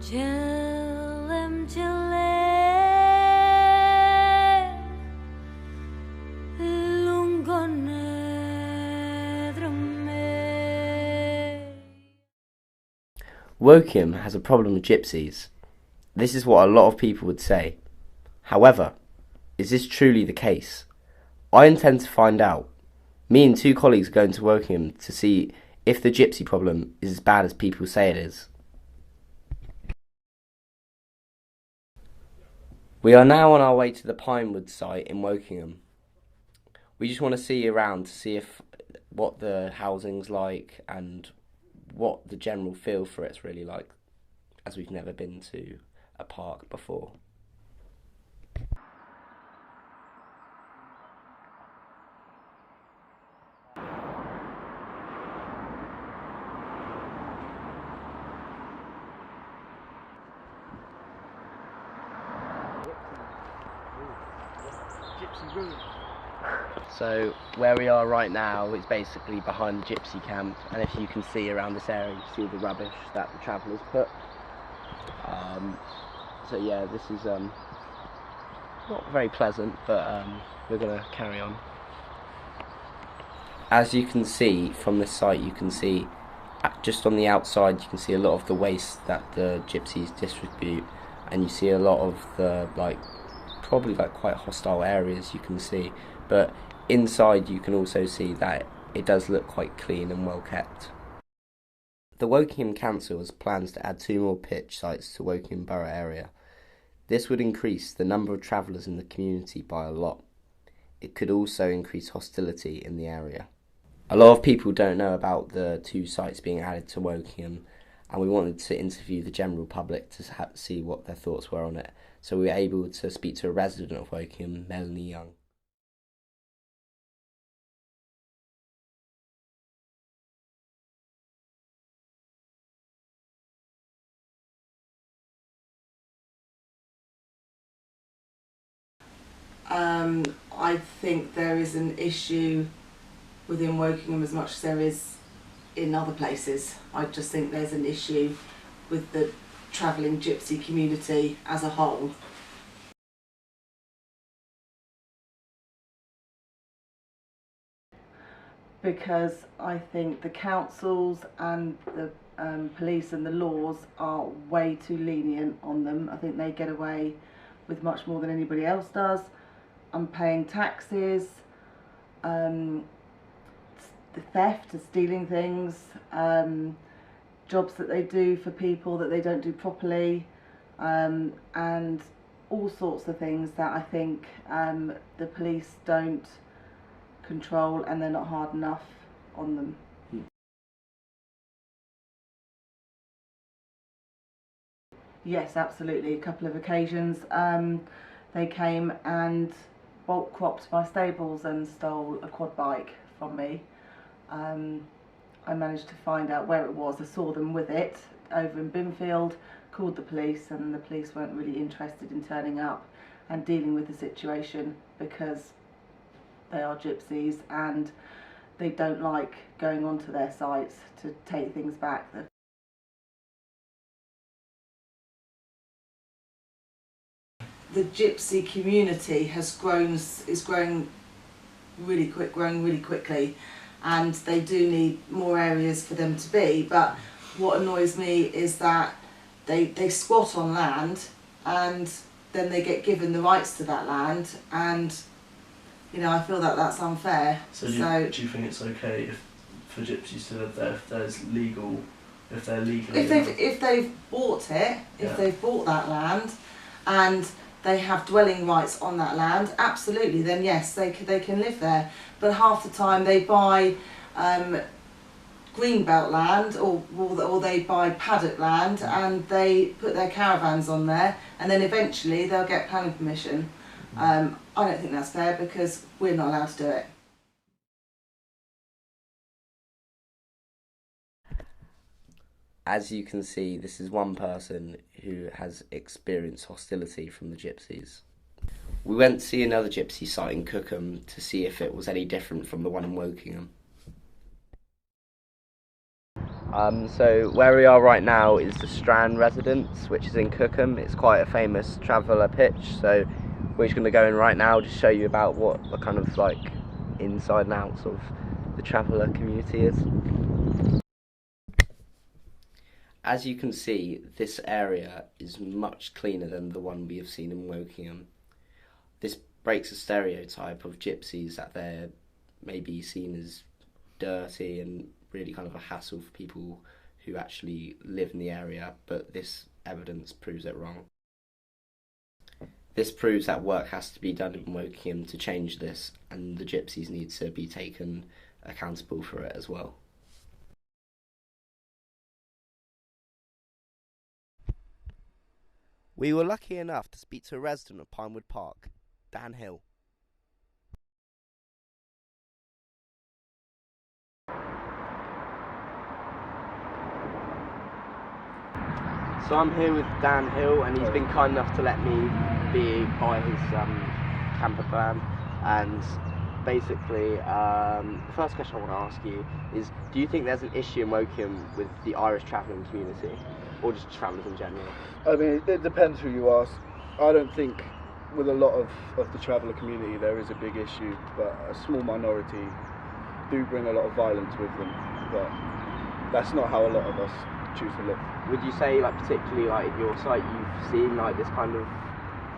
Woking has a problem with gypsies. This is what a lot of people would say. However, is this truly the case? I intend to find out. Me and two colleagues are going to Woking to see if the gypsy problem is as bad as people say it is. We are now on our way to the Pinewood site in Wokingham. We just want to see around to see what the housing's like and what the general feel for it's really like, as we've never been to a park before. So where we are right now is basically behind the gypsy camp, and if you can see around this area, you see all the rubbish that the travellers put. So yeah, this is not very pleasant, but we're going to carry on. As you can see from this site, you can see just on the outside you can see a lot of the waste that the gypsies distribute, and you see a lot of the probably quite hostile areas you can see, but inside you can also see that it does look quite clean and well kept. The Wokingham Council has plans to add 2 more pitch sites to Wokingham Borough area. This would increase the number of travellers in the community by a lot. It could also increase hostility in the area. A lot of people don't know about the 2 sites being added to Wokingham, and we wanted to interview the general public to see what their thoughts were on it. So we were able to speak to a resident of Wokingham, Melanie Young. I think there is an issue within Wokingham as much as there is in other places. I just think there's an issue with the travelling gypsy community as a whole. Because I think the councils and the police and the laws are way too lenient on them. I think they get away with much more than anybody else does. I'm paying taxes, the theft and stealing things, jobs that they do for people that they don't do properly, and all sorts of things that I think the police don't control, and they're not hard enough on them. Yes, absolutely. A couple of occasions they came and bulk cropped my stables and stole a quad bike from me. I managed to find out where it was. I saw them with it over in Binfield, called the police, and the police weren't really interested in turning up and dealing with the situation because they are gypsies and they don't like going onto their sites to take things back. The gypsy community is growing really quickly, and they do need more areas for them to be. But what annoys me is that they squat on land and then they get given the rights to that land, and you know, I feel that that's unfair. So do you think it's okay for gypsies to live there if they're legally if they've bought it, yeah. If they've bought that land and they have dwelling rights on that land, absolutely, then yes, they can live there. But half the time they buy greenbelt land or they buy paddock land and they put their caravans on there, and then eventually they'll get planning permission. I don't think that's fair because we're not allowed to do it. As you can see, this is one person who has experienced hostility from the gypsies. We went to see another gypsy site in Cookham to see if it was any different from the one in Wokingham. So where we are right now is the Strand residence, which is in Cookham. It's quite a famous traveller pitch, so we're just going to go in right now to show you about what the kind of like inside and outs of the traveller community is. As you can see, this area is much cleaner than the one we have seen in Wokingham. This breaks the stereotype of gypsies that they're maybe seen as dirty and really kind of a hassle for people who actually live in the area, but this evidence proves it wrong. This proves that work has to be done in Wokingham to change this, and the gypsies need to be taken accountable for it as well. We were lucky enough to speak to a resident of Pinewood Park, Dan Hill. So I'm here with Dan Hill, and he's been kind enough to let me be by his camper van. And basically, the first question I want to ask you is, do you think there's an issue in Wokingham with the Irish travelling community, or just travellers in general? I mean, it depends who you ask. I don't think with a lot of the traveller community there is a big issue, but a small minority do bring a lot of violence with them. But that's not how a lot of us choose to live. Would you say, like, particularly like in your site, you've seen like this kind of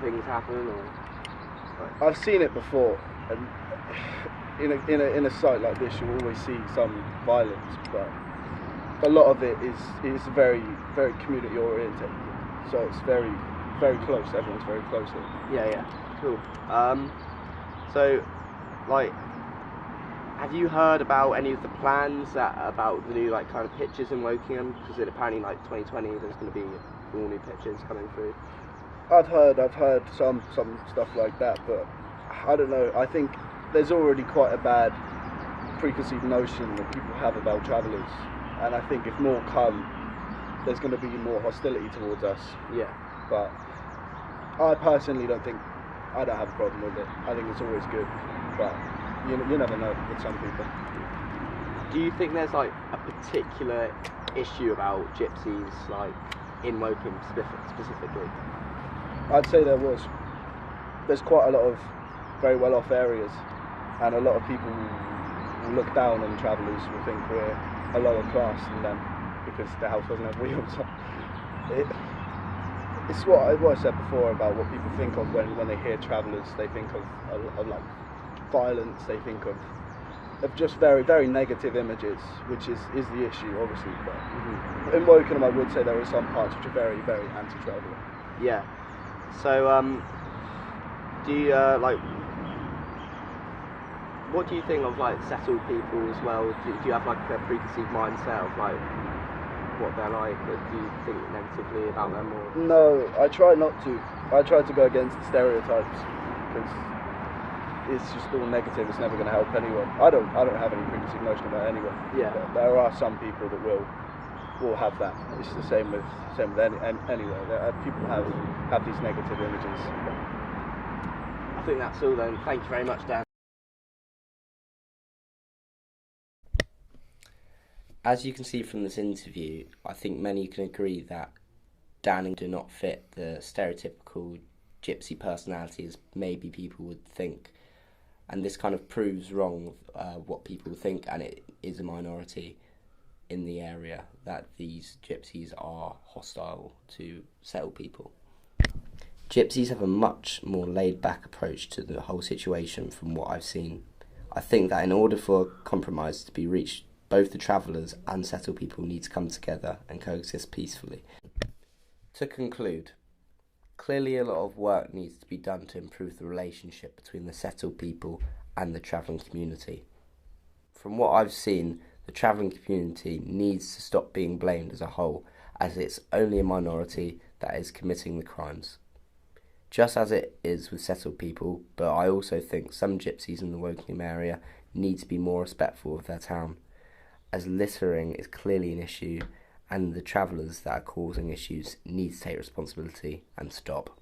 things happen, or? Like... I've seen it before, and in a site like this, you always see some violence, but a lot of it is very very community oriented. So it's very very close. Everyone's very close here. Yeah, cool. So, like, have you heard about any of the plans about the new like kind of pitches in Wokingham? Because apparently, like 2020, there's going to be all new pitches coming through. I've heard some stuff like that, but I don't know. I think there's already quite a bad preconceived notion that people have about travellers, and I think if more come, there's going to be more hostility towards us. Yeah. But I personally don't have a problem with it. I think it's always good, but you never know with some people. Do you think there's like a particular issue about gypsies, like in Woking specifically? I'd say there's quite a lot of very well off areas, and a lot of people will look down on travellers, will think we're a lower class than them because the house doesn't have wheels. It's what I said before about what people think of when they hear travellers. They think of like violence, they think of just very very negative images, which is the issue obviously. But in Wokingham I would say there are some parts which are very very anti-traveller. Yeah. So do you what do you think of like settled people as well? Do you have like a preconceived mindset of like what they're like? Or do you think negatively about them? Or? No, I try not to. I try to go against the stereotypes because it's just all negative. It's never going to help anyone. I don't have any preconceived notion about anyone. Yeah. But there are some people that will have that. It's the same with anywhere. People have these negative images. I think that's all then. Thank you very much, Dan. As you can see from this interview, I think many can agree that Dan do not fit the stereotypical gypsy personality as maybe people would think. And this kind of proves wrong what people think, and it is a minority in the area that these gypsies are hostile to settled people. Gypsies have a much more laid-back approach to the whole situation from what I've seen. I think that in order for a compromise to be reached, both the travellers and settled people need to come together and coexist peacefully. To conclude, clearly a lot of work needs to be done to improve the relationship between the settled people and the travelling community. From what I've seen, the travelling community needs to stop being blamed as a whole, as it's only a minority that is committing the crimes. Just as it is with settled people, but I also think some gypsies in the Wokingham area need to be more respectful of their town, as littering is clearly an issue, and the travellers that are causing issues need to take responsibility and stop.